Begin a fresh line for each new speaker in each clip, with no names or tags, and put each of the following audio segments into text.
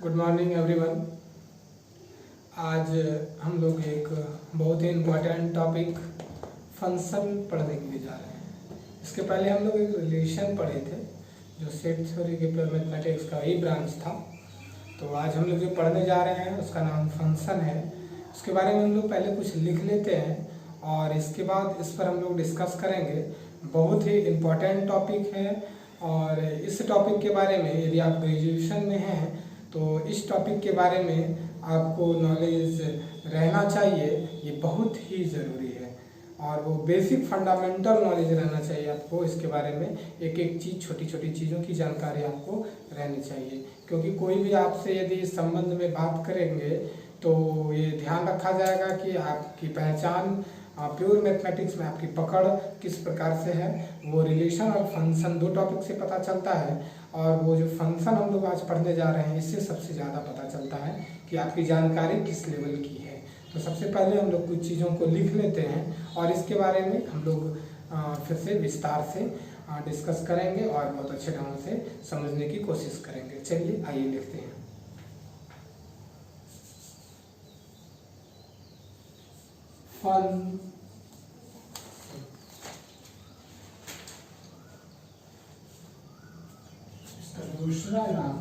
Good morning everyone. आज हम लोग एक बहुत ही इम्पोर्टेंट टॉपिक फंक्शन पढ़ने के लिए जा रहे हैं। इसके पहले हम लोग एक रिलेशन पढ़े थे जो सेट थ्योरी के मैथमेटिक्स का ही ब्रांच था। तो आज हम लोग जो पढ़ने जा रहे हैं उसका नाम फंक्शन है। उसके बारे में हम लोग पहले कुछ लिख लेते हैं और इसके बाद इस पर हम लोग डिस्कस करेंगे। बहुत ही इम्पोर्टेंट टॉपिक है और इस टॉपिक के बारे में यदि आप ग्रेजुएशन में हैं तो इस टॉपिक के बारे में आपको नॉलेज रहना चाहिए। ये बहुत ही ज़रूरी है और वो बेसिक फंडामेंटल नॉलेज रहना चाहिए आपको। इसके बारे में एक एक चीज़, छोटी छोटी चीज़ों की जानकारी आपको रहनी चाहिए, क्योंकि कोई भी आपसे यदि इस संबंध में बात करेंगे तो ये ध्यान रखा जाएगा कि आपकी पहचान प्योर मैथमेटिक्स में आपकी पकड़ किस प्रकार से है। वो रिलेशन और फंक्शन दो टॉपिक से पता चलता है और वो जो फंक्शन हम लोग आज पढ़ने जा रहे हैं इससे सबसे ज़्यादा पता चलता है कि आपकी जानकारी किस लेवल की है। तो सबसे पहले हम लोग कुछ चीज़ों को लिख लेते हैं और इसके बारे में हम लोग फिर से विस्तार से डिस्कस करेंगे और बहुत अच्छे ढंग से समझने की कोशिश करेंगे। चलिए आइए लिखते हैं। इसका दूसरा नाम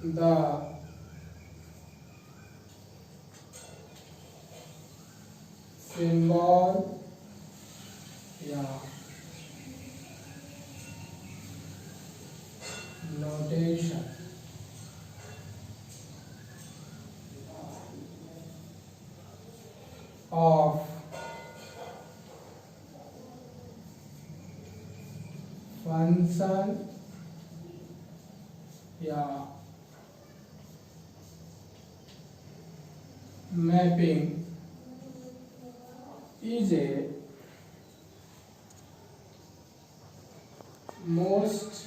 the symbol या notation of function या mapping is a most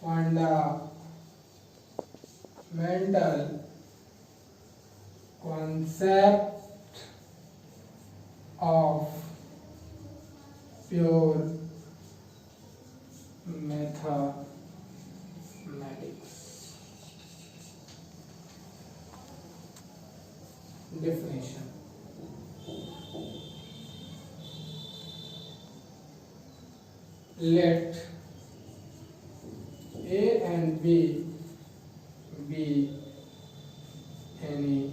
fundamental concept of pure mathematics. Definition. Let A and B be any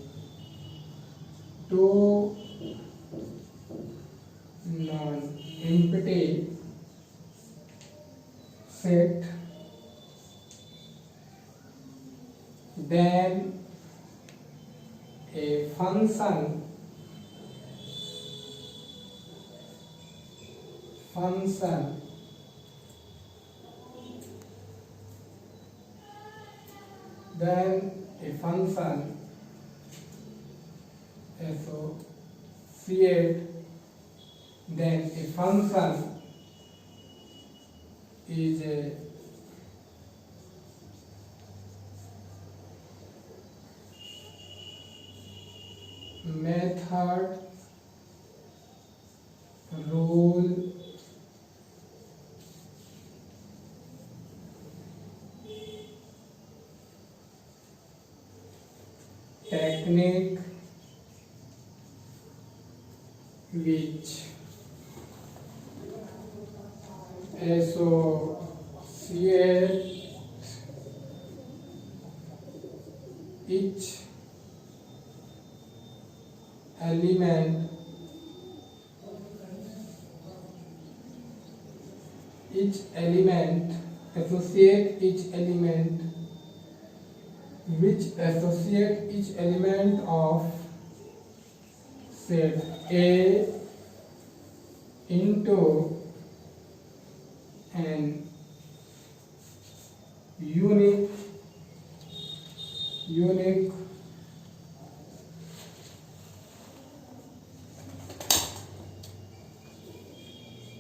two non-empty set, then a function associate, then a function is a method, rule, technique which associate each element of set A into an unique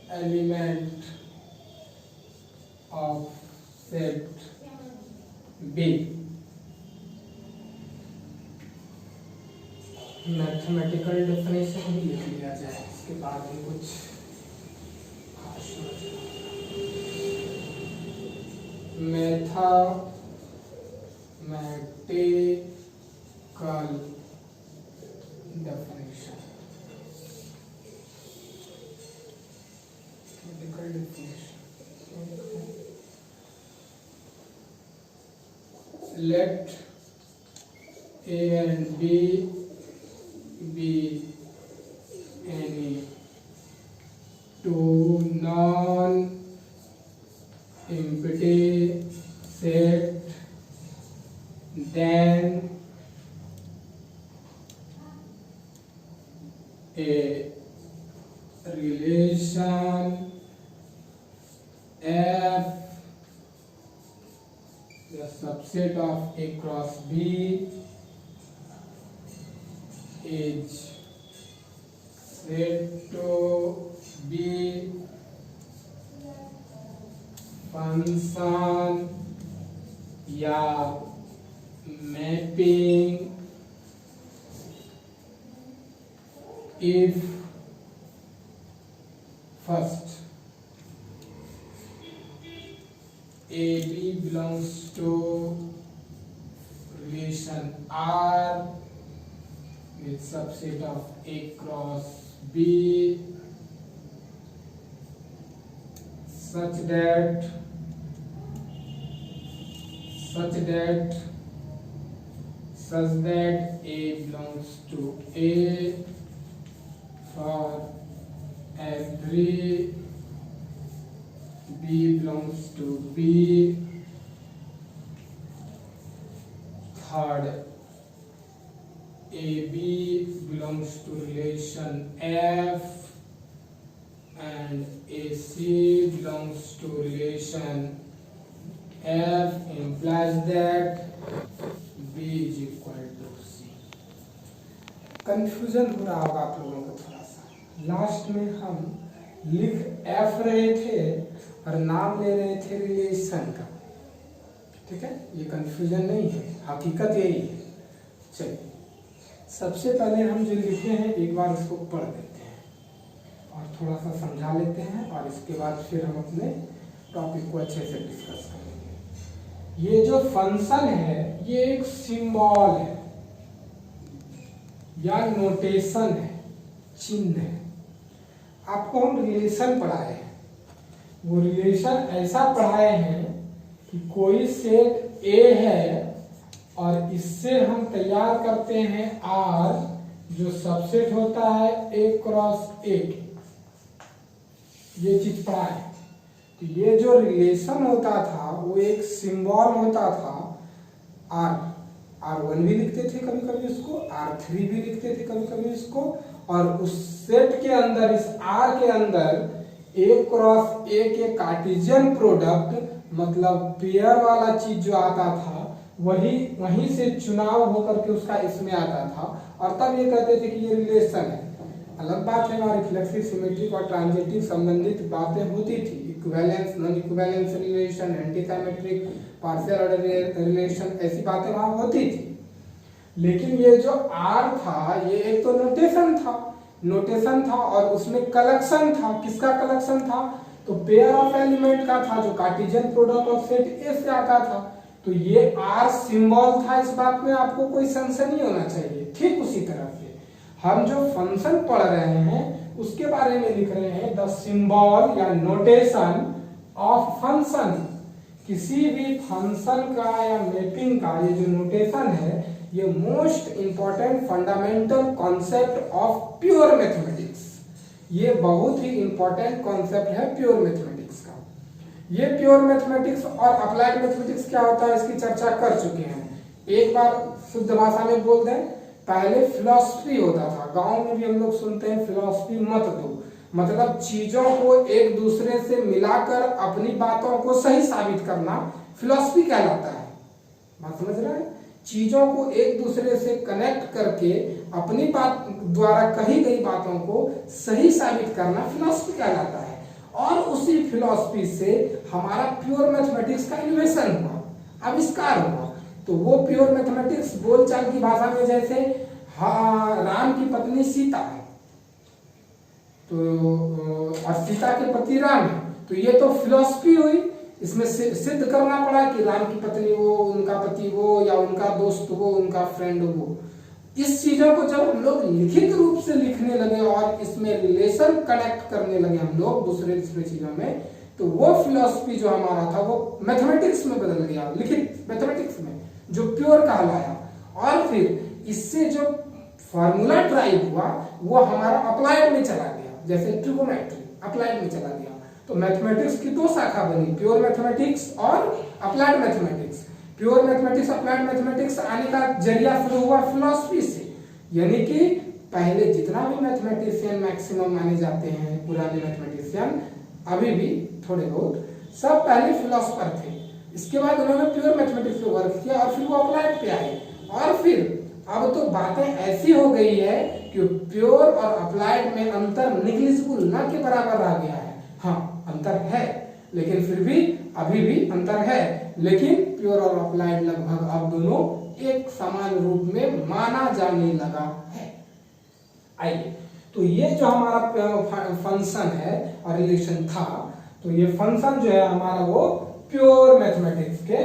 element of set B. Mathematical definition भी लिख लिया जाए, इसके बाद में कुछ खास mathematical definition. Let A and B be any two non-empty set, then a relation F, the subset of A cross B, is said to be function या mapping if first AB belongs to relation R with subset of A cross B such that A belongs to A for every B belongs to B. Third, AB belongs to relation F and AC belongs to relation F, implies that B is equal to C. Confusion हो रहा होगा आप लोगों को थोड़ा सा। Last में हम लिख F रहे थे और नाम ले रहे थे रिलेशन का, ठीक है, ये कंफ्यूजन नहीं है, हकीकत यही है। चलिए सबसे पहले हम जो लिखे हैं एक बार उसको पढ़ देते हैं और थोड़ा सा समझा लेते हैं और इसके बाद फिर हम अपने टॉपिक को अच्छे से डिस्कस करेंगे। ये जो फंक्शन है ये एक सिंबल है या नोटेशन है, चिन्ह है। आपको हम रिलेशन पढ़ाए हैं, वो रिलेशन ऐसा पढ़ाए हैं कि कोई सेट A है और इससे हम तैयार करते हैं R जो सबसेट होता है A क्रॉस A, ये चीज पढ़ाए। तो ये जो रिलेशन होता था वो एक सिंबल होता था R1 भी लिखते थे कभी कभी उसको, R3 भी लिखते थे कभी कभी उसको, और उस सेट के अंदर इस R के अंदर A क्रॉस A के कार्टेशियन प्रोडक्ट मतलब पेयर वाला चीज जो आता था वहीं से चुनाव होकर के उसका इसमें आता था और तब ये कहते थे कि ये रिलेशन है। अलग बात है वहाँ रिफ्लेक्सिव, सिमेट्रिक और ट्रांजिटिव संबंधित बातें होती थी, equivalence, non equivalence relation, anti symmetric, partial order relation, ऐसी बातें वहाँ होती थी। लेकिन ये जो R था ये एक तो नोटेशन था और उसमें कलेक्शन था। किसका कलेक्शन था? तो पेयर ऑफ एलिमेंट का था जो कार्टेशियन प्रोडक्ट ऑफ सेट ए से आता था। तो ये R सिंबल था, इस बात में आपको कोई संशय नहीं होना चाहिए। ठीक उसी तरह से हम जो फंक्शन पढ़ रहे हैं उसके बारे में लिख रहे हैं द सिंबल या नोटेशन ऑफ फंक्शन। किसी भी फंक्शन का या मैपिंग का ये जो नोटेशन है ये most important fundamental concept of pure mathematics. ये बहुत ही इंपॉर्टेंट कॉन्सेप्ट है प्योर मैथमेटिक्स का। ये प्योर मैथमेटिक्स और अप्लाइड मैथमेटिक्स क्या होता है इसकी चर्चा कर चुके हैं। एक बार शुद्ध भाषा में बोल दें, पहले फिलॉसफी होता था, गांव में भी हम लोग सुनते हैं फिलॉसफी मत दो, मतलब चीजों को एक दूसरे से मिलाकर अपनी बातों को सही साबित करना फिलॉसफी कहलाता है। बात समझ रहे हैं? चीजों को एक दूसरे से कनेक्ट करके अपनी बात द्वारा कही गई बातों को सही साबित करना फिलॉसफी कहलाता है। और उसी फिलॉसफी से हमारा प्योर मैथमेटिक्स का इन्वेंशन हुआ, आविष्कार हुआ। तो वो प्योर मैथमेटिक्स बोलचाल की भाषा में जैसे राम की पत्नी सीता है, तो और सीता के पति राम है, तो ये तो फिलॉसफी हुई। इसमें सिद्ध करना पड़ा कि राम की पत्नी वो, उनका पति वो, या उनका दोस्त वो, उनका फ्रेंड वो। इस चीजों को जब हम लोग लिखित रूप से लिखने लगे और इसमें रिलेशन कनेक्ट करने लगे हम लोग दूसरे दूसरे चीजों में, तो वो फिलॉसफी जो हमारा था वो मैथमेटिक्स में बदल गया, लिखित मैथमेटिक्स में, जो प्योर कहलाया। और फिर इससे जो फार्मूला ड्राइव हुआ वो हमारा अप्लाइड में चला गया, जैसे ट्रिगोनोमेट्री अप्लाइड में चला गया। तो मैथमेटिक्स की दो शाखा बनी, प्योर मैथमेटिक्स और applied mathematics. Pure mathematics, applied mathematics आने का जरिया शुरू हुआ फिलॉसफी से, यानी कि पहले जितना भी मैथमेटिशियन मैक्सिमम माने जाते हैं पुराने मैथमेटिशियन, अभी भी थोड़े बहुत, सब पहले फिलोसोफर थे। इसके बाद उन्होंने प्योर मैथमेटिक्स पे वर्क किया और फिर वो अप्लाइड पे आए। और फिर अब तो बातें ऐसी हो गई है कि प्योर और अप्लाइड में अंतर निग्लिजिबल ना के बराबर आ गया है। हाँ, अंतर है, लेकिन फिर भी अभी भी अंतर है, लेकिन प्योर और अप्लाइड लगभग अब दोनों एक समान रूप में माना जाने लगा है। आइए, तो ये जो हमारा फंक्शन है और रिलेशन था, तो ये फंक्शन जो है हमारा वो प्योर मैथमेटिक्स के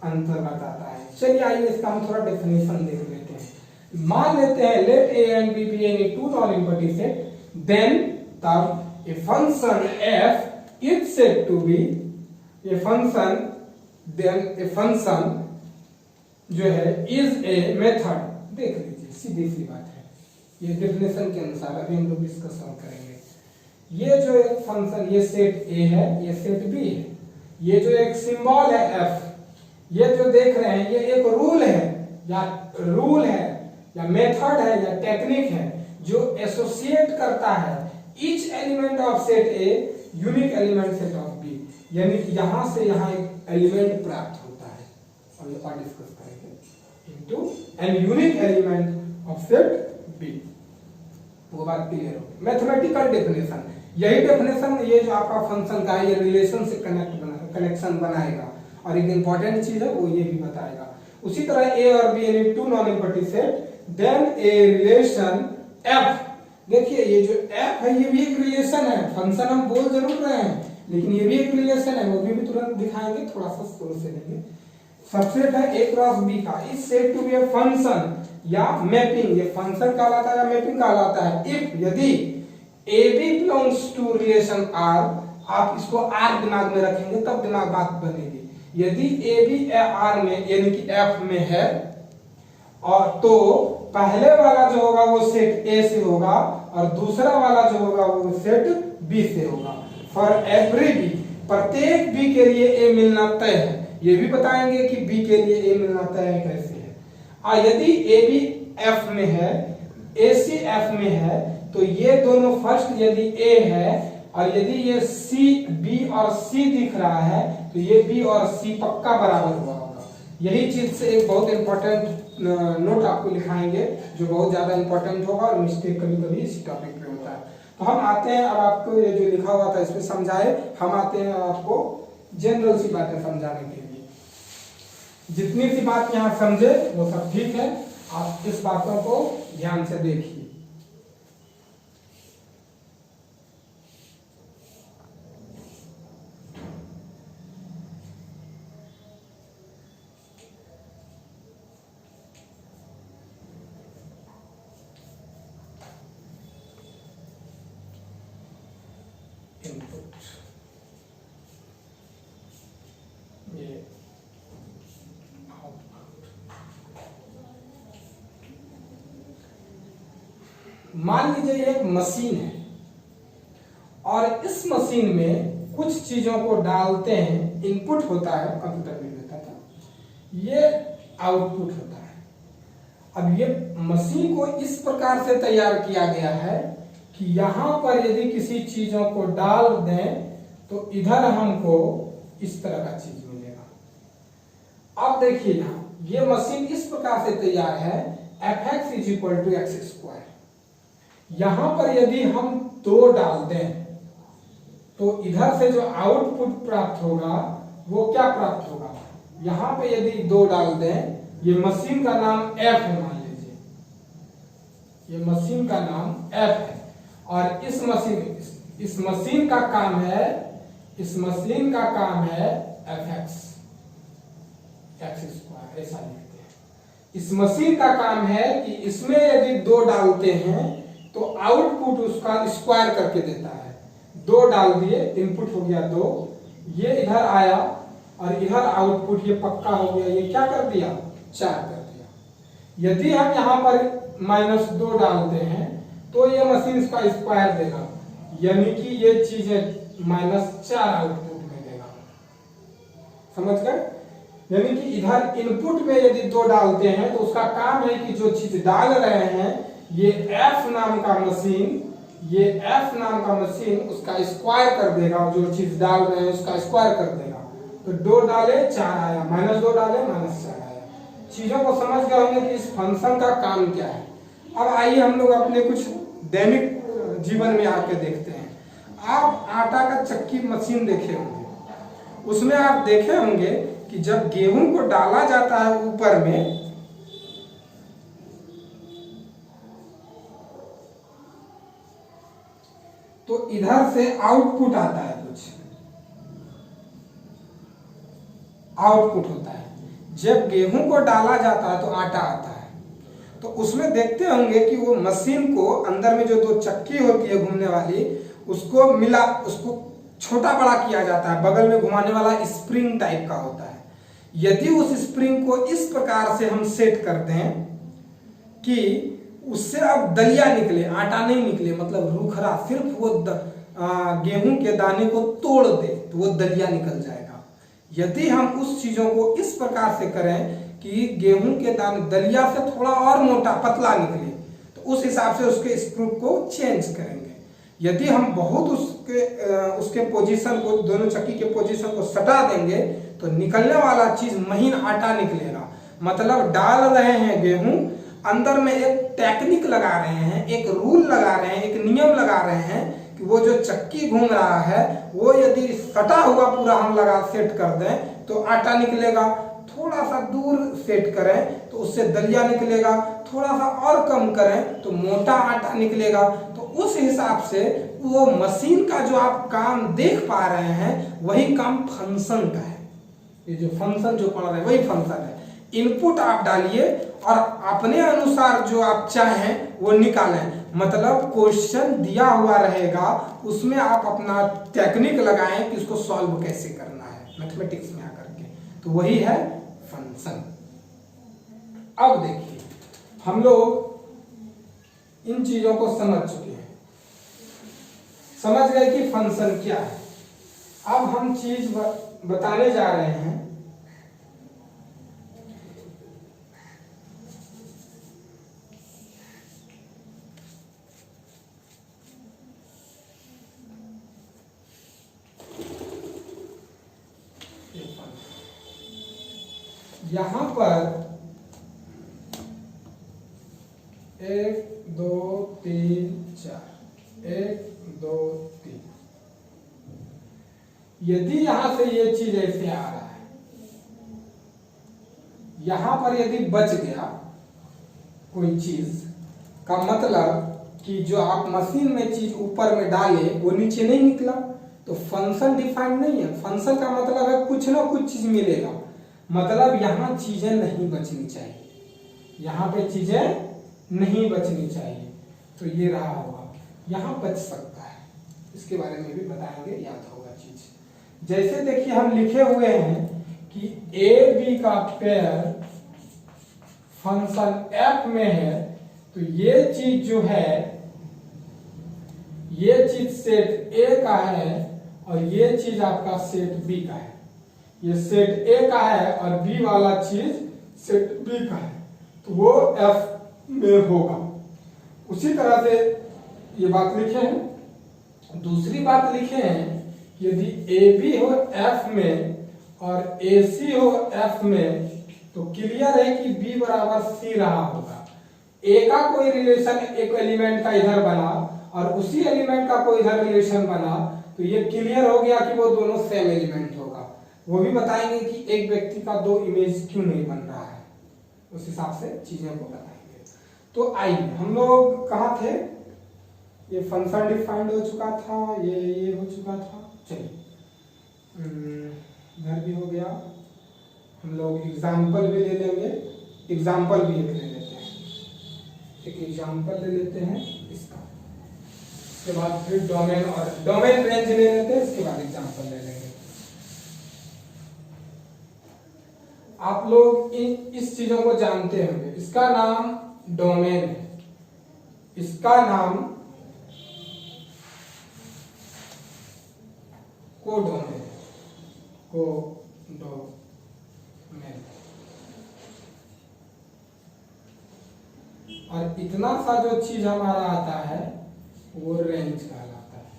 अंतर्गत आता है। चलिए आइए इसका हम थोड़ा डेफिनेशन देख लेते हैं। मान लेते हैं let A and B be any two non empty set, then तब a function f is said to be a function, then a function जो है is a method। देख लीजिए, सीधी सी बात है, ये डेफिनेशन के अनुसार अभी हम लोग डिस्कशन करेंगे। ये जो एक फंक्शन, ये सेट a है, ये सेट b है, ये जो एक सिंबल है f, ये जो देख रहे हैं ये एक रूल है या मेथड है या टेक्निक है जो एसोसिएट करता है each element of set A unique element set of B, यानी कि यहां से यहां एक एलिमेंट प्राप्त होता है, और ये पार्ट डिस्कस करेंगे, into an unique element of set B। वो बात क्लियर हो। मैथमेटिकल डेफिनेशन, यही डेफिनेशन ये जो आपका फंक्शन का है, ये रिलेशन से कनेक्शन बनाएगा, और एक इंपॉर्टेंट चीज है वो ये भी बताएगा। उसी तरह A और B यानी two non empty set, then a relation F। देखिए ये जो f है ये भी एक रिलेशन है, फंक्शन हम बोल जरूर रहे हैं लेकिन ये भी एक रिलेशन है, वो भी तुरंत दिखाएंगे, थोड़ा सा सोच से लेंगे। सबसेट है a क्रॉस b का, is said to be a function या मैपिंग, ये फंक्शन कहलाता है या मैपिंग कहलाता है इफ यदि ab belongs to relation r। आप इसको r दिमाग में रखेंगे तब दिमाग बात बनेगी। यदि ab r में यानी कि f में है, और तो पहले वाला जो होगा वो सेट A से होगा और दूसरा वाला जो होगा वो सेट B से होगा। फॉर एवरी B, प्रत्येक B के लिए A मिलना तय है। ये भी बताएंगे कि B के लिए A मिलना तय है कैसे है। यदि AB F में है, AC F में है, तो ये दोनों फर्स्ट यदि A है और यदि ये C B और C दिख रहा है तो ये B और C पक्का बराबर हुआ होगा। यही चीज से एक बहुत इंपॉर्टेंट नोट आपको लिखाएंगे जो बहुत ज्यादा इंपॉर्टेंट होगा और मिस्टेक कभी कभी इसी टॉपिक पे होता है। तो हम आते हैं, अब आपको ये जो लिखा हुआ था इसमें समझाए, हम आते हैं आपको जनरल सी बातें समझाने के लिए। जितनी सी बात यहाँ समझे वो सब ठीक है, आप इस बातों को ध्यान से देखिए। मान लीजिए एक मशीन है और इस मशीन में कुछ चीजों को डालते हैं, इनपुट होता है, कंप्यूटर में देता था, ये आउटपुट होता है। अब ये मशीन को इस प्रकार से तैयार किया गया है कि यहां पर यदि किसी चीजों को डाल दें तो इधर हमको इस तरह का चीज मिलेगा। अब देखिए यहां ये मशीन इस प्रकार से तैयार है, fx is equal to x square. यहां पर यदि हम 2 डाल दें तो इधर से जो आउटपुट प्राप्त होगा वो क्या प्राप्त होगा। यहां पे यदि 2 डाल दें, ये मशीन का नाम f है मान लीजिए, ये मशीन का नाम F है और इस मशीन का काम है, इस मशीन का काम है Fx, x स्क्वायर ऐसा लिखते हैं। इस मशीन का काम है कि इसमें यदि 2 डालते हैं तो आउटपुट उसका स्क्वायर करके देता है। 2 डाल दिए, इनपुट हो गया 2, ये इधर आया और इधर आउटपुट ये पक्का हो गया, ये क्या कर दिया 4 कर दिया। यदि हम यहाँ पर -2 डालते हैं तो ये मशीन इसका स्क्वायर देगा, यानी कि ये चीजें -4 आउटपुट में देगा। समझ गए? यानी कि इधर इनपुट में यदि 2 डालते हैं तो उसका काम है कि जो चीज डाल रहे हैं ये F नाम का मशीन, ये F नाम का मशीन उसका स्क्वायर कर देगा, जो चीज डाल रहे हैं उसका स्क्वायर कर देगा। तो 2 डाले 4 आया, -2 डाले -4 आया। चीजों को समझ गए होंगे कि इस फंक्शन का काम क्या है। अब आइए हम लोग अपने कुछ दैनिक जीवन में आके देखते हैं। आप आटा का चक्की मशीन देखे होंगे, उसमें आप देखे होंगे कि जब गेहूं को डाला जाता है ऊपर में, तो इधर से आउटपुट आता है, कुछ आउटपुट होता है। जब गेहूं को डाला जाता है तो आटा आता है। तो उसमें देखते होंगे कि वो मशीन को अंदर में जो 2 चक्की होती है घूमने वाली, उसको छोटा बड़ा किया जाता है, बगल में घुमाने वाला स्प्रिंग टाइप का होता है। यदि उस स्प्रिंग को इस प्रकार से हम सेट कर दें कि उससे अब दलिया निकले, आटा नहीं निकले, मतलब रूखरा, सिर्फ वो गेहूं के दाने को तोड़ दे तो वो दलिया निकल जाएगा। यदि हम उस चीजों को इस प्रकार से करें कि गेहूं के दाने दलिया से थोड़ा और मोटा पतला निकले, तो उस हिसाब से उसके स्क्रू को चेंज करेंगे। यदि हम बहुत उसके पोजीशन को, दोनों चक्की के पोजीशन को सटा देंगे तो निकलने वाला चीज महीन आटा निकलेगा। मतलब डाल रहे हैं गेहूं, अंदर में एक टेक्निक लगा रहे हैं, एक रूल लगा रहे हैं, एक नियम लगा रहे हैं कि वो जो चक्की घूम रहा है वो यदि सटा हुआ पूरा हम लगा सेट कर दें तो आटा निकलेगा, थोड़ा सा दूर सेट करें तो उससे दलिया निकलेगा, थोड़ा सा और कम करें तो मोटा आटा निकलेगा। तो उस हिसाब से वो मशीन का जो आप काम देख पा रहे हैं वही काम फंक्शन का है। ये जो फंक्शन जो पढ़ रहे हैं वही फंक्शन है। इनपुट आप डालिए और अपने अनुसार जो आप चाहें वो निकालें। मतलब क्वेश्चन दिया हुआ रहेगा, उसमें आप अपना टेक्निक लगाएं कि उसको सॉल्व कैसे करना है मैथमेटिक्स में आकर के, तो वही है फंक्शन। अब देखिए हम लोग इन चीजों को समझ चुके हैं, समझ गए कि फंक्शन क्या है। अब हम चीज बताने जा रहे हैं यहां पर 1 2 3 4 1 2 3, यदि यहां से ये चीज ऐसे आ रहा है, यहां पर यदि बच गया कोई चीज का मतलब कि जो आप मशीन में चीज ऊपर में डाले वो नीचे नहीं निकला, तो फंक्शन डिफाइंड नहीं है। फंक्शन का मतलब है कुछ ना कुछ चीज मिलेगा, मतलब यहां चीजें नहीं बचनी चाहिए, यहां पे चीजें नहीं बचनी चाहिए। तो ये रहा होगा, यहां बच सकता है, इसके बारे में भी बताएंगे, याद होगा चीज। जैसे देखिए हम लिखे हुए हैं कि ए बी का पेयर फंक्शन एफ में है, तो ये चीज जो है, ये चीज सेट ए का है और ये चीज आपका सेट बी का है। ये सेट ए का है और बी वाला चीज सेट बी का है, तो वो एफ में होगा। उसी तरह से ये बात लिखे हैं। दूसरी बात लिखे हैं, यदि ए बी हो एफ में और ए सी हो एफ में, तो क्लियर है कि बी बराबर सी रहा होगा। ए का कोई रिलेशन एक एलिमेंट का इधर बना और उसी एलिमेंट का कोई इधर रिलेशन बना, तो ये क्लियर हो गया कि वो दोनों सेम एलिमेंट होगा। वो भी बताएंगे कि एक व्यक्ति का 2 इमेज क्यों नहीं बन रहा है, उस हिसाब से चीजें को बताएंगे। तो आइए हम लोग कहाँ थे, ये फंक्शन डिफाइंड हो चुका था, ये हो चुका था। चलिए इधर भी हो गया। हम लोग एग्जाम्पल भी ले लेंगे, एग्जाम्पल भी एक ले लेते हैं, एक एग्जाम्पल ले लेते हैं इसका, इसके बाद फिर डोमेन और डोमेन रेंज ले लेते हैं, इसके बाद एग्जाम्पल ले लेंगे। आप लोग इस चीजों को जानते होंगे, इसका नाम डोमेन है, इसका नाम कोडोमेन, कोडोमेन। और इतना सा जो चीज हमारा आता है वो रेंज कहलाता है।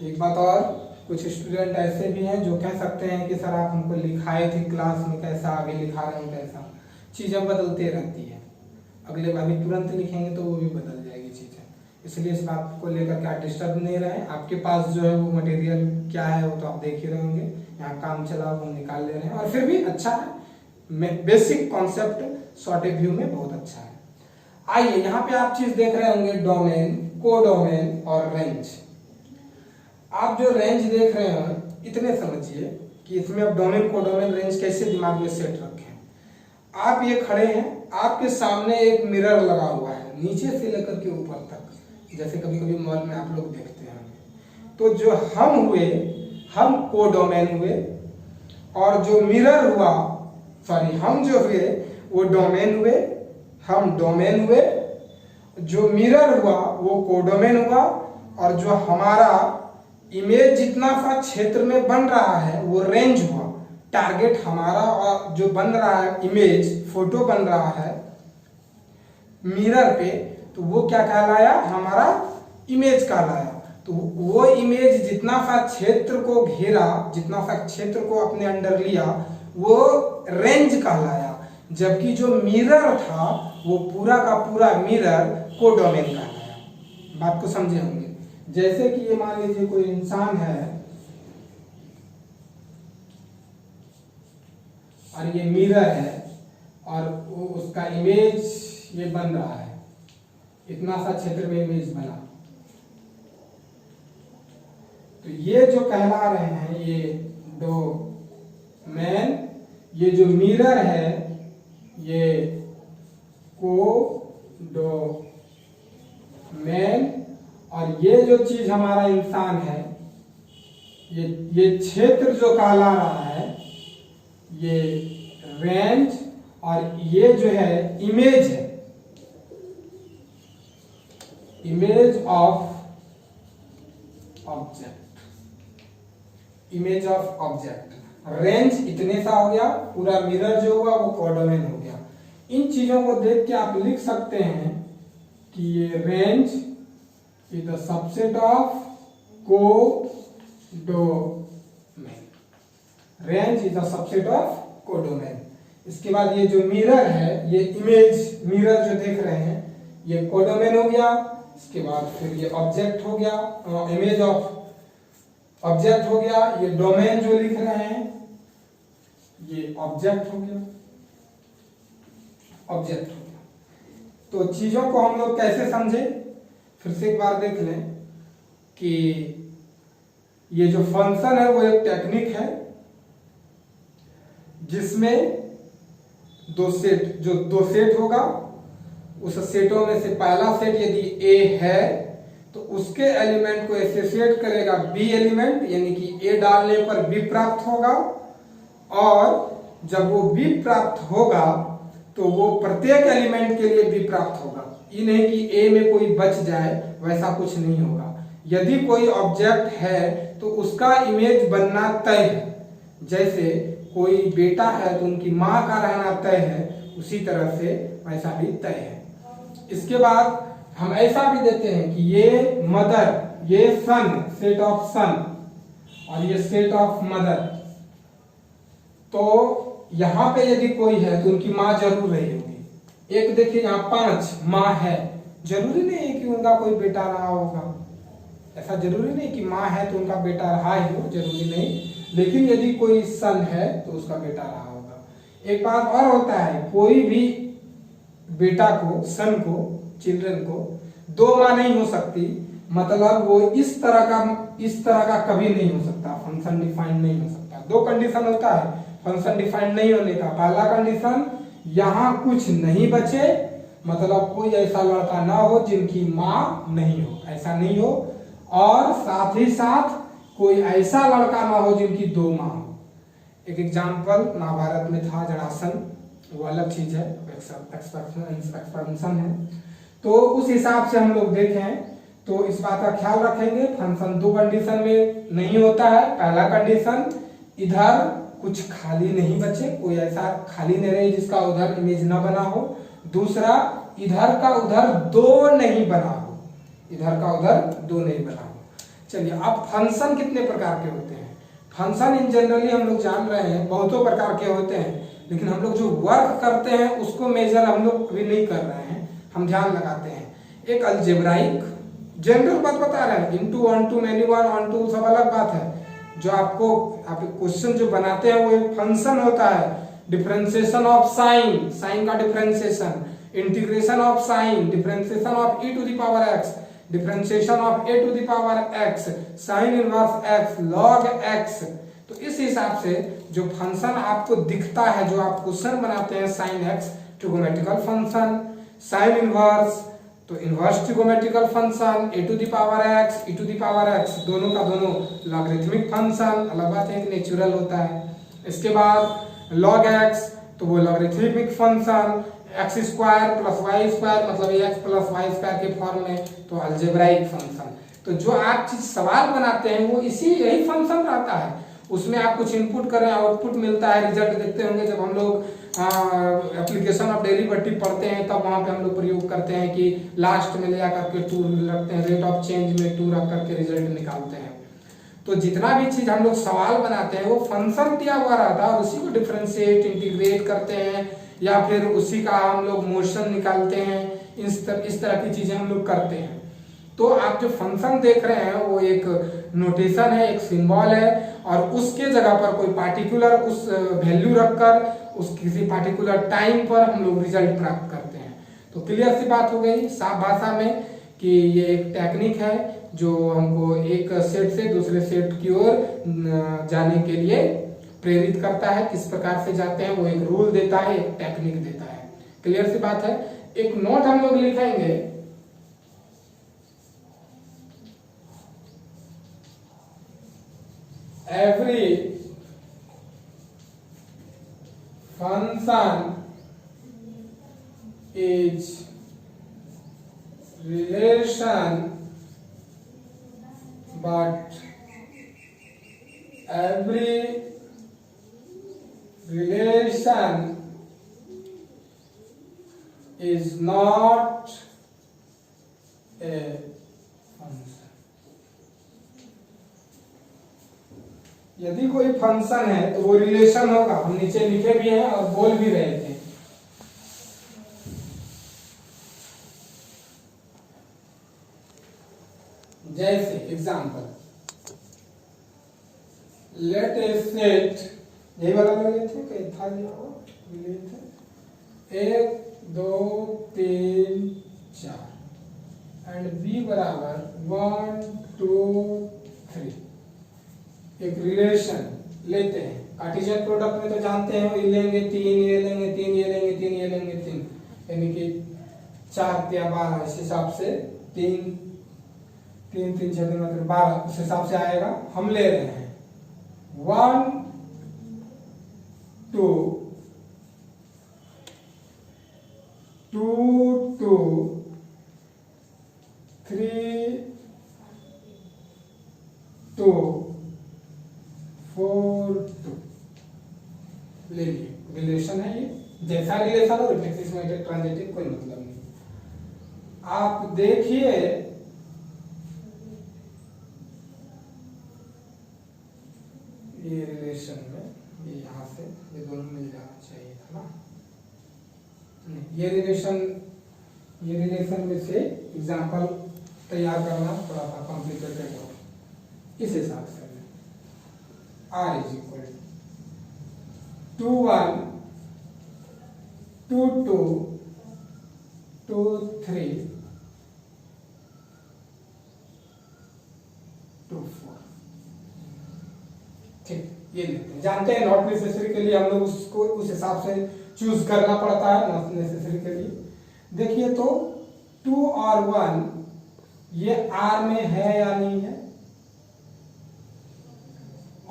एक बात और, कुछ स्टूडेंट ऐसे भी हैं जो कह सकते हैं कि सर आप हमको लिखाए थे क्लास में, कैसा आगे लिखा रहे हैं, कैसा, चीजें बदलती रहती है, अगले अभी तुरंत लिखेंगे तो वो भी बदल जाएगी चीजें, इसलिए इस बात को लेकर के आप डिस्टर्ब नहीं रहे। आपके पास जो है वो मटेरियल क्या है वो तो आप देख ही रहे होंगे, यहाँ काम चला वो निकाल ले रहे हैं, और फिर भी अच्छा है, बेसिक कॉन्सेप्ट शॉर्ट व्यू में बहुत अच्छा है। आइए यहाँ पे आप चीज देख रहे होंगे, डोमेन, कोडोमेन और रेंज। आप जो रेंज देख रहे हैं इतने समझिए कि इसमें अब डोमेन, कोडोमेन, रेंज कैसे दिमाग में सेट रखें। आप ये खड़े हैं, आपके सामने एक मिरर लगा हुआ है नीचे से लेकर के ऊपर तक, जैसे कभी कभी मॉल में आप लोग देखते हैं। तो जो हम हुए, हम कोडोमेन हुए, और जो मिरर हुआ, सॉरी हम जो हुए वो डोमेन हुए, हम डोमेन हुए, जो मिरर हुआ वो कोडोमेन हुआ, और जो हमारा इमेज जितना सा क्षेत्र में बन रहा है वो रेंज हुआ। टारगेट हमारा और जो बन रहा है इमेज, फोटो बन रहा है मिरर पे, तो वो क्या कहलाया, हमारा इमेज कहलाया। तो वो इमेज जितना सा क्षेत्र को घेरा, जितना सा क्षेत्र को अपने अंडर लिया, वो रेंज कहलाया। जबकि जो मिरर था वो पूरा का पूरा मिरर कोडोमेन कहलाया। बात को समझे होंगे। जैसे कि ये मान लीजिए कोई इंसान है और ये मिरर है और वो उसका इमेज ये बन रहा है, इतना सा क्षेत्र में इमेज बना, तो ये जो कहला रहे हैं ये डोमेन, ये जो मिरर है ये कोडोमेन, और ये जो चीज हमारा इंसान है, ये क्षेत्र जो कहला रहा है ये रेंज, और ये जो है इमेज है, image of object, image of object. Range इतने सा हो गया, पूरा मिरर जो हुआ वो कोडोमेन हो गया। इन चीजों को देख के आप लिख सकते हैं कि ये range is the subset of codomain, range is the subset of codomain. इसके बाद ये जो मिरर है, ये इमेज मिरर जो देख रहे हैं ये कोडोमेन हो गया। इसके बाद फिर ये ऑब्जेक्ट हो गया, इमेज ऑफ ऑब्जेक्ट हो गया, ये डोमेन जो लिख रहे हैं ये ऑब्जेक्ट हो गया, ऑब्जेक्ट हो गया। तो चीजों को हम लोग कैसे समझे, फिर से एक बार देख लें कि ये जो फंक्शन है वो एक टेक्निक है जिसमें दो सेट होगा। उस सेटों में से पहला सेट यदि ए है तो उसके एलिमेंट को एसोसिएट करेगा बी एलिमेंट, यानी कि ए डालने पर बी प्राप्त होगा, और जब वो बी प्राप्त होगा तो वो प्रत्येक एलिमेंट के लिए बी प्राप्त होगा। ये नहीं कि ए में कोई बच जाए, वैसा कुछ नहीं होगा। यदि कोई ऑब्जेक्ट है तो उसका इमेज बनना तय है। जैसे कोई बेटा है तो उनकी माँ का रहना तय है, उसी तरह से वैसा भी तय है। इसके बाद हम ऐसा भी देते हैं कि ये मदर, ये सन, सेट ऑफ सन, और ये सेट ऑफ मदर। तो यहां पे यदि कोई है तो उनकी माँ जरूर रही होगी। एक देखिए यहाँ 5 माँ है, जरूरी नहीं है कि उनका कोई बेटा रहा होगा, ऐसा जरूरी नहीं कि माँ है तो उनका बेटा रहा ही हो, जरूरी नहीं। लेकिन यदि कोई सन है तो उसका बेटा रहा होगा। एक बात और होता है, कोई भी बेटा को, सन को, चिल्ड्रन को 2 माँ नहीं हो सकती, मतलब वो इस तरह का कभी नहीं हो सकता, फंक्शन डिफाइंड नहीं हो सकता। 2 कंडीशन होता है फंक्शन डिफाइंड नहीं होने का। पहला कंडीशन, यहाँ कुछ नहीं बचे, मतलब कोई ऐसा लड़का ना हो जिनकी माँ नहीं हो, ऐसा नहीं हो, और साथ ही साथ कोई ऐसा लड़का ना हो जिनकी 2 माँ हो। एक एग्जाम्पल महाभारत में था जरासन, वो अलग चीज है, एक्सपेंशन है। तो उस हिसाब से हम लोग देखें तो इस बात का ख्याल रखेंगे, फंक्शन 2 कंडीशन में नहीं होता है। पहला कंडीशन, इधर कुछ खाली नहीं बचे, कोई ऐसा खाली नहीं रहे जिसका उधर इमेज ना बना हो। दूसरा, इधर का उधर 2 नहीं बना हो, इधर का उधर 2 नहीं बना हो। चलिए, अब फंक्शन कितने प्रकार के होते हैं? फंक्शन इन जनरली हम लोग जान रहे हैं बहुतों प्रकार के होते हैं, लेकिन हम लोग जो वर्क करते हैं उसको मेजर हम लोग अभी नहीं कर रहे हैं, हम ध्यान लगाते हैं। एक अलजेब्राइक, जनरल बात बता रहे हैं, into, onto, many one, onto सब अलग बात है। जो आपको आप क्वेश्चन जो बनाते हैं वो एक फंक्शन होता है। डिफरेंशिएशन ऑफ साइन, साइन का differentiation, integration of sine, differentiation of e to the power x, differentiation of a to the power x, sine inverse x, log x। तो इस हिसाब से जो फंक्शन आपको दिखता है, जो आप क्वेश्चन बनाते हैं, sine x trigonometrical function, sine inverse तो inverse trigonometrical function, a to the power x, e to the power x, दोनों का दोनों लॉगरिथमिक फंक्शन, अलग बात है कि नेचुरल होता है। इसके बाद log x, तो वो logarithmic function, x square plus y square, मतलब x प्लस वाई स्क्वायर के फॉर्म में, तो अलजेब्राइक फंक्शन। तो जो आप चीज सवाल बनाते हैं वो यही फंक्शन रहता है। उसमें आप कुछ इनपुट करें, आउटपुट मिलता है, रिजल्ट देखते होंगे जब हम लोग एप्लीकेशन ऑफ डेरिवेटिव पढ़ते हैं, तब वहां पे हम लोग प्रयोग करते हैं कि लास्ट में ले आकर के 2 रखते हैं, रेट ऑफ चेंज में 2 रख करके रिजल्ट निकालते हैं। तो जितना भी चीज हम लोग सवाल बनाते हैं वो फंक्शन दिया हुआ रहता है, उसी को डिफरेंशिएट, इंटीग्रेट करते हैं, या फिर उसी का हम लोग मोशन निकालते हैं। इस तरह की चीजें हम लोग करते हैं। तो आप जो फंक्शन देख रहे हैं वो एक नोटेशन है, एक सिंबल है, और उसके जगह पर कोई पार्टिकुलर उस वैल्यू रखकर उस किसी पार्टिकुलर टाइम पर हम लोग रिजल्ट प्राप्त करते हैं। तो क्लियर सी बात हो गई साफ भाषा में कि ये एक टेक्निक है जो हमको एक सेट से दूसरे सेट की ओर जाने के लिए प्रेरित करता है। किस प्रकार से जाते हैं वो एक रूल देता है, एक टेक्निक देता है। क्लियर सी बात है। एक नोट हम लोग लिखेंगे, every function is relation, but every relation is not a function। यदि कोई फंक्शन है तो वो रिलेशन होगा, हम नीचे लिखे भी हैं और बोल भी रहे थे। जैसे एग्जांपल, लेट ए सेट, यही वाला ले लेते कहीं था, ले थे 1 2 3 4 एंड b बराबर 1 2 3। एक रिलेशन लेते हैं, कार्टेशियन प्रोडक्ट में तो जानते हैं ये लेंगे 3, ये लेंगे 3, ये लेंगे 3, ये लेंगे 3, यानी कि 4 या 12, इस हिसाब से 3 3 3 6 मतलब 12, उस हिसाब से आएगा। हम ले रहे हैं 1 2 2 2 3 2 4 2 ले लिए। रिलेशन है ये, जैसा रिलेशन हो रिफ्लेक्सिव में ट्रांजिटिव कोई मतलब नहीं। आप देखिए ये रिलेशन में ये यहाँ से ये दोनों मिल जाना चाहिए था ना, ये रिलेशन में से एग्जांपल तैयार करना थोड़ा सा कॉम्प्लिकेटेड हो, इस हिसाब से r is equal to 2 1 2 2 2 3 2 4। ठीक, ये लेते हैं। जानते हैं नॉट नेसेसरी के लिए हम लोग उसको उस हिसाब से चूज करना पड़ता है, नॉट नेसेसरी के लिए। देखिए तो 2 और 1 ये R में है या नहीं है,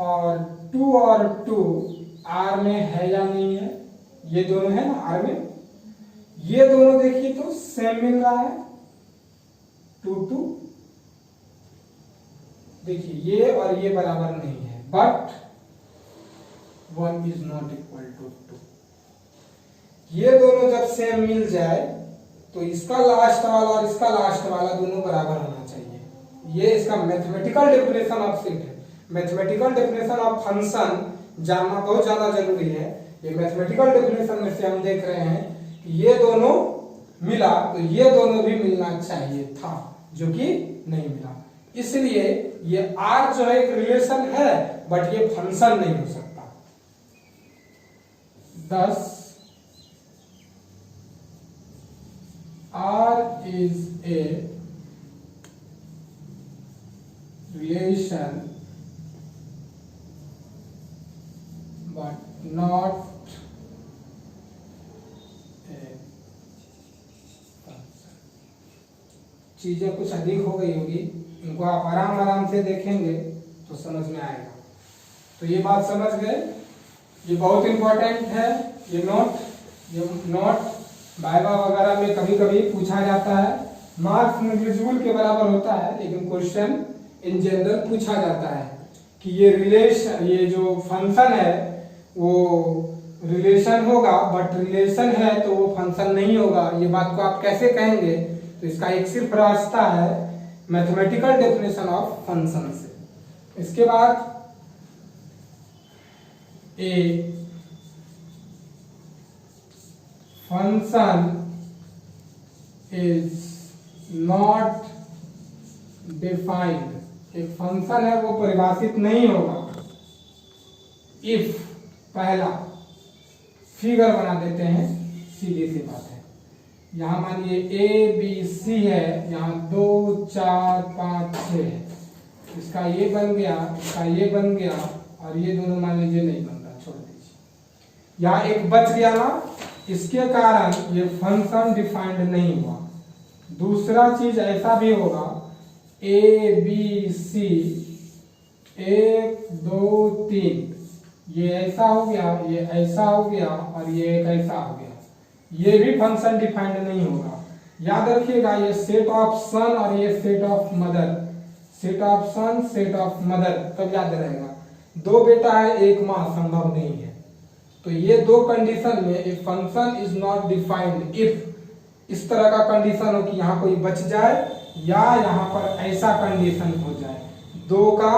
और 2 और 2 R में है या नहीं है, ये दोनों है ना R में। ये दोनों देखिए तो सेम मिल रहा है 2 2। देखिए ये और ये बराबर नहीं है, but 1 is not equal to 2। ये दोनों जब सेम मिल जाए तो इसका लास्ट वाला और इसका लास्ट वाला दोनों बराबर होना चाहिए। ये इसका मैथमेटिकल डेफिनेशन ऑफ सेट है। मैथमेटिकल डेफिनेशन ऑफ फंक्शन जानना बहुत ज्यादा जरूरी है। ये मैथमेटिकल डेफिनेशन में से हम देख रहे हैं कि ये दोनों मिला तो ये दोनों भी मिलना चाहिए था, जो कि नहीं मिला। इसलिए ये R जो है एक रिलेशन है, बट ये फंक्शन नहीं हो सकता। 10 R is a relation but not a function। चीजें कुछ अधिक हो गई होगी, इनको आप आराम आराम से देखेंगे तो समझ में आएगा। तो ये बात समझ गए, ये बहुत इंपॉर्टेंट है। ये नोट वाइवा वगैरह में कभी कभी पूछा जाता है। मार्क्स नेग्लिजिबल के बराबर होता है, लेकिन क्वेश्चन इन जनरल पूछा जाता है कि ये रिलेशन, ये जो फंक्शन है वो रिलेशन होगा, बट रिलेशन है तो वो फंक्शन नहीं होगा। ये बात को आप कैसे कहेंगे? तो इसका एक सिर्फ रास्ता है, मैथमेटिकल डेफिनेशन ऑफ फंक्शन से। इसके बाद a function is not defined. एक फंक्शन है वो परिभाषित नहीं होगा इफ, पहला फिगर बना देते हैं, सीधी सी बात है। यहां मानिए ए बी सी है, यहां 2 4 5 6 है। इसका ये बन गया, इसका ये बन गया, और ये दोनों मान लीजिए नहीं बन रहा, छोड़ दीजिए। यहां एक बच गया ना, इसके कारण ये फंक्शन डिफाइंड नहीं हुआ। दूसरा चीज ऐसा भी होगा, ए बी सी 1 2 3, ये ऐसा हो गया, ये ऐसा हो गया, और ये एक ऐसा हो गया, ये भी फंक्शन डिफाइंड नहीं होगा। याद रखिएगा, ये सेट ऑफ सन और ये set of mother, set of son set of mother, तब याद रहेगा। 2 बेटा है 1 माँ, संभव नहीं है। तो ये 2 कंडीशन में एक function is not defined if इस तरह का कंडीशन हो कि यहाँ कोई बच जाए या यहाँ पर ऐसा कंडीशन हो जाए, 2 का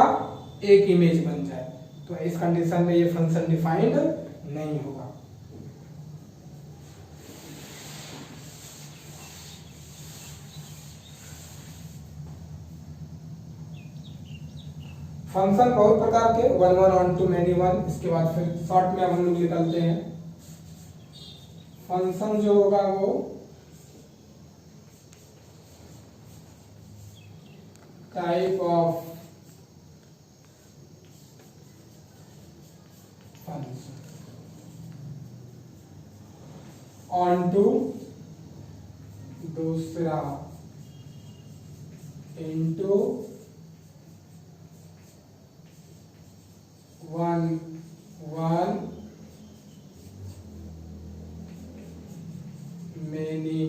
एक इमेज बन जाए, तो इस कंडीशन में ये फंक्शन डिफाइंड नहीं होगा। फंक्शन बहुत प्रकार के, 1 1 1 2 मैनी 1। इसके बाद फिर शॉर्ट में हम लोग निकलते हैं। फंक्शन जो होगा वो type of function onto दूसरा into 1 1 many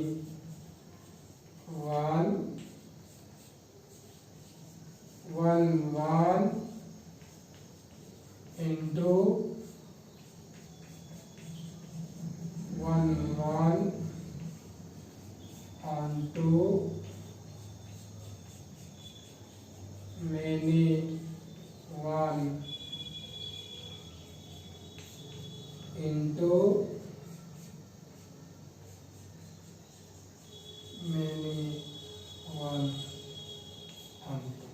1 1 1 into 1 1 onto many 1 into many 1 onto।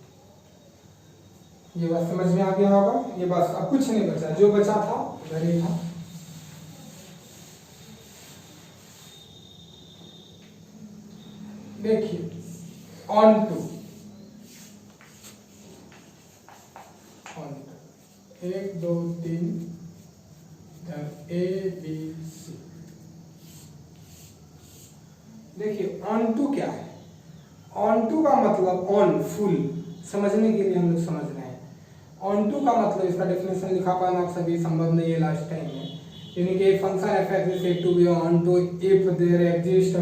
ये बात समझ में आ गया होगा। ये बस अब कुछ नहीं बचा, जो बचा था उधर ही था। देखिए ऑन टू 1 2 3 ABC। देखिए ऑन टू क्या है? ऑन टू का मतलब ऑन फुल, समझने के लिए हम लोग समझ रहे हैं। ऑन टू का मतलब इसका डेफिनेशन लिखा पाना आप सभी संभव नहीं है लास्ट टाइम में, यानी कि function f(x) is said to be on to if there exist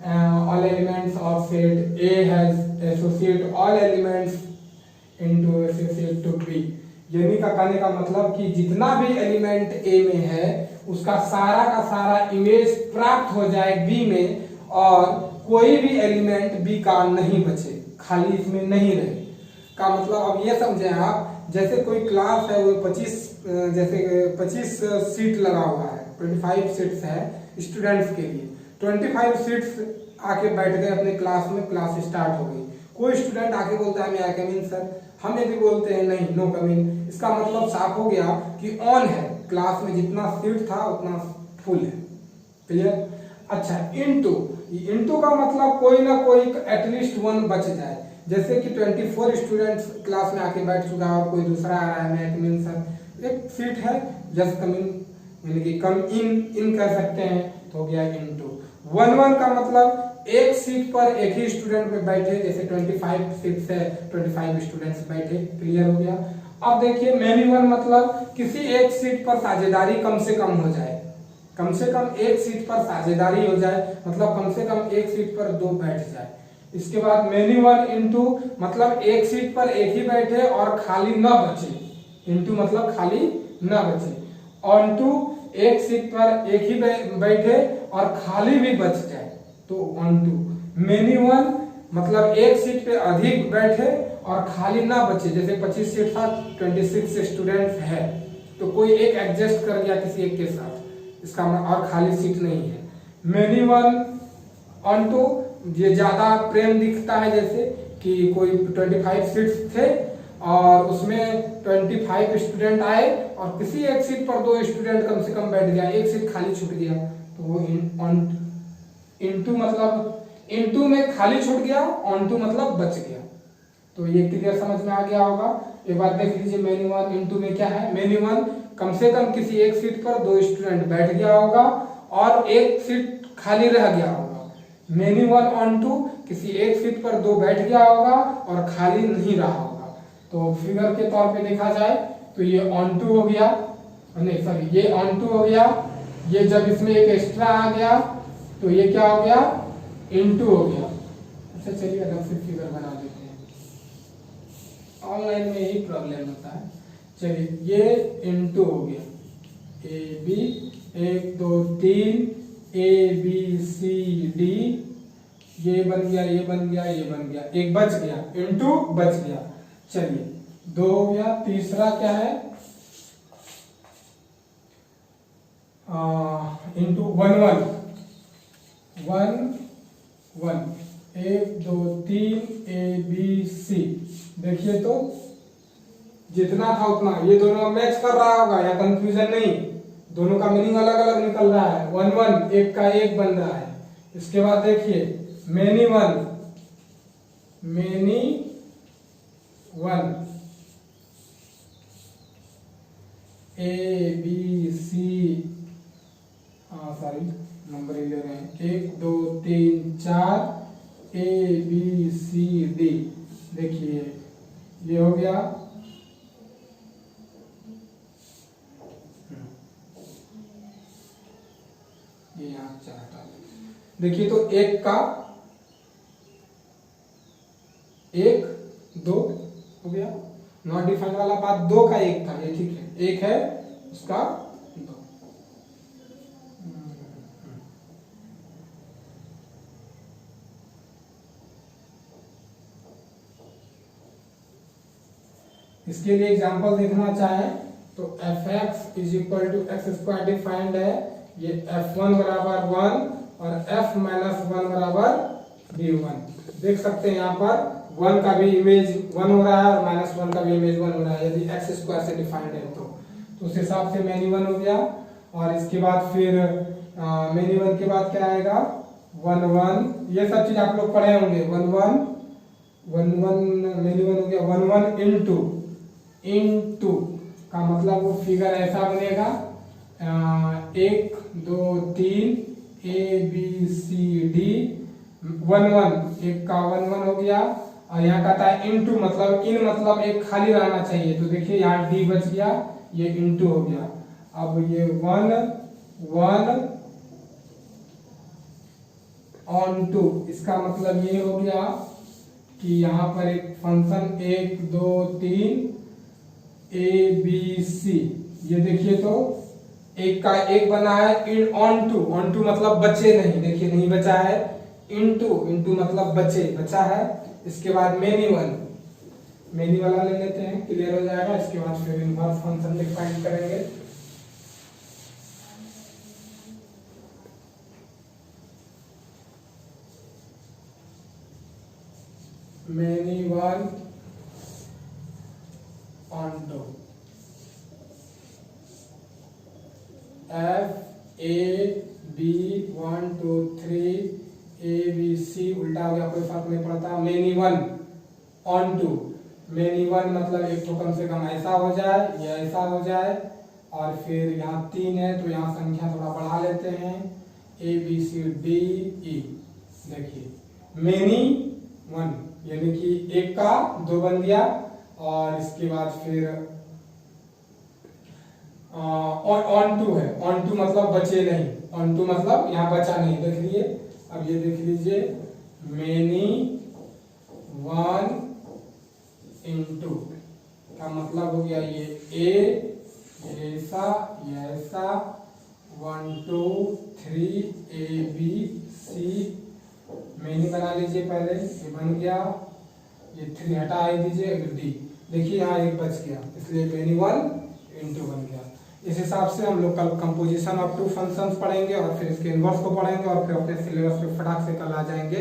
all elements of set A has associate all elements into associate to B। यानी का कहने का मतलब कि जितना भी एलिमेंट ए में है उसका सारा का सारा इमेज प्राप्त हो जाए बी में, और कोई भी एलिमेंट बी का नहीं बचे, खाली इसमें नहीं रहे। का मतलब अब ये समझे आप, जैसे कोई क्लास है वो 25 सीट लगा हुआ है, 25 सीट्स है स्टूडेंट्स के लिए। 25 सीट्स आके बैठ गए अपने क्लास में, क्लास स्टार्ट हो गई। कोई स्टूडेंट आके बोलता है मैं आई कम इन सर, हम यदि बोलते हैं नहीं नो कम इन, इसका मतलब साफ हो गया कि ऑन है, क्लास में जितना सीट था उतना फुल है। क्लियर? अच्छा, इनटू का मतलब कोई ना कोई एटलीस्ट वन बच जाए। जैसे कि 24 स्टूडेंट्स क्लास में आके बैठ चुका है और कोई दूसरा आ रहा है मैं कम इन सर, एक सीट है जस्ट कम इन, यानी कि कम इन कर सकते हैं, तो हो गया इनटू। 1 का मतलब एक सीट पर एक ही स्टूडेंट पे बैठे, जैसे 25 सीट्स है 25 स्टूडेंट्स बैठे। क्लियर हो गया? अब देखिए मेनी वन मतलब किसी एक सीट पर साझेदारी कम से कम हो जाए, कम से कम एक सीट पर साझेदारी हो जाए, मतलब कम से कम एक सीट पर दो बैठ जाए। इसके बाद मेनी वन इनटू मतलब एक सीट पर एक ही बैठे और खाली न बचे, इनटू मतलब खाली न बचे। ऑन टू एक सीट पर एक ही बैठे और खाली भी बच जाए, तो ऑन टू। मेनी वन मतलब एक सीट पे अधिक बैठे और खाली ना बचे, जैसे 25 सीट था 26 स्टूडेंट है, तो कोई एक एडजस्ट कर गया किसी एक के साथ, इसका और खाली सीट नहीं है। मेनी वन ऑन टू ये ज्यादा प्रेम दिखता है, जैसे कि कोई 25 सीट्स थे और उसमें 25 स्टूडेंट आए और किसी एक सीट पर दो स्टूडेंट कम से कम बैठ गया, एक सीट खाली छूट गया, तो वो इनटू मतलब इनटू में खाली छूट गया, ऑन टू मतलब बच गया। तो ये क्लियर समझ में आ गया होगा। एक बार देख लीजिए मेनी वन इनटू में क्या है। मेनी वन कम से कम किसी एक सीट पर दो स्टूडेंट बैठ गया होगा और एक सीट खाली रह गया होगा। मेनी वन ऑन टू किसी एक सीट पर दो बैठ गया होगा और खाली नहीं रहा होगा। तो फिगर के तौर पे देखा जाए तो ये ऑन टू हो गया, नहीं सॉरी ये ऑन टू हो गया, ये जब इसमें एक एक्स्ट्रा आ गया तो ये क्या हो गया, इनटू हो गया। अच्छा चलिए अलग से फिगर बना देते हैं, ऑनलाइन में यही प्रॉब्लम होता है। चलिए ये इनटू हो गया, A B 1 2 3 A B C D, ये बन गया ये बन गया ये बन गया, एक बच गया, इनटू बच गया। चलिए 2 हो गया। तीसरा क्या है, इनटू 1 1 1 2 3 ए बी सी। देखिए तो जितना था उतना, ये दोनों मैच कर रहा होगा या कंफ्यूजन नहीं, दोनों का मीनिंग अलग अलग निकल रहा है। 1 1 एक का एक बन रहा है। इसके बाद देखिए many one A B C, sorry number ले रहे हैं, 1 2 3 4 ए बी सी डी। देखिए ये हो गया, ये यहाँ 4। देखिए तो एक का 1 2 हो गया, नॉट डिफाइंड वाला बात 2 का 1 था, ये ठीक है, 1 है उसका 2। इसके लिए एग्जांपल देखना चाहे तो f(x) is equal to x² defined है, ये f1 बराबर 1 और f माइनस 1 बराबर b1। देख सकते हैं यहाँ पर 1 का भी इमेज 1 हो रहा है और माइनस 1 का भी इमेज 1 हो रहा है, यदि x² से डिफाइंड है तो उस हिसाब से मेनी वन हो गया। और इसके बाद फिर मेनी वन के बाद क्या आएगा, 1 1, ये सब चीज आप लोग पढ़े होंगे। 1 1 मेनी वन हो गया। 1 1 इंटू का मतलब वो फिगर ऐसा बनेगा 1 2 3 ABCD 1 1, एक का 1 1 हो गया। और यहाँ कहता है इंटू मतलब इन मतलब एक खाली रहना चाहिए, तो देखिए यहाँ डी बच गया, ये इंटू हो गया। अब ये 1 1 ऑन टू, इसका मतलब ये हो गया कि यहाँ पर एक फंक्शन 1 2 3 ABC, ये देखिए तो एक का एक बना है इन ऑन टू मतलब बचे नहीं, देखिए नहीं बचा है। इंटू मतलब बचा है। इसके बाद मेनी वाला ले लेते हैं, क्लियर हो जाएगा। इसके बाद फिर इनवर्स फंक्शन डिफाइन करेंगे। Many one onto FAB 1 2 3 ABC उल्टा हो गया, कोई फर्क नहीं पड़ता। Many one onto, many one मतलब एक तो कम से कम ऐसा हो जाए, ये ऐसा हो जाए, और फिर यहाँ 3 है तो यहाँ संख्या थोड़ा बढ़ा लेते हैं ABCDE। देखिए मेनी वन यानी कि एक का 2 बन गया, और इसके बाद फिर ऑन टू है। ऑन टू मतलब बचे नहीं, ऑन टू मतलब यहाँ बचा नहीं, देख लीजिए। अब ये देख लीजिए मेनी वन इंटू का मतलब हो गया ये ऐसा 1 2 3 ABC मेनी बना लीजिए पहले, ये बन गया। ये 3 हटा दीजिए, डी, देखिए यहाँ एक बच गया, इसलिए मेनी वन इंटू बन गया। इस हिसाब से हम लोग कल कंपोजिशन ऑफ टू फंक्शंस पढ़ेंगे, और फिर इसके इनवर्स को पढ़ेंगे, और फिर अपने सिलेबस पे फटाक से कल आ जाएंगे।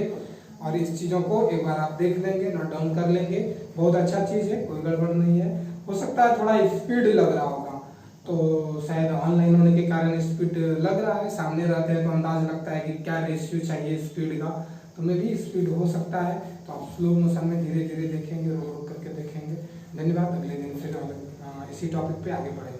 और इस चीज़ों को एक बार आप देख लेंगे, नोट डाउन कर लेंगे। बहुत अच्छा चीज़ है, कोई गड़बड़ नहीं है। हो सकता है थोड़ा स्पीड लग रहा होगा, तो शायद ऑनलाइन होने के कारण स्पीड लग रहा है। सामने रहते हैं तो अंदाज लगता है कि क्या रेशियो चाहिए स्पीड का, तो में भी स्पीड हो सकता है। तो आप स्लो मोशन में धीरे धीरे देखेंगे, रोक रोक करके देखेंगे। धन्यवाद। अगले दिन फिर इसी टॉपिक पे आगे बढ़ेंगे।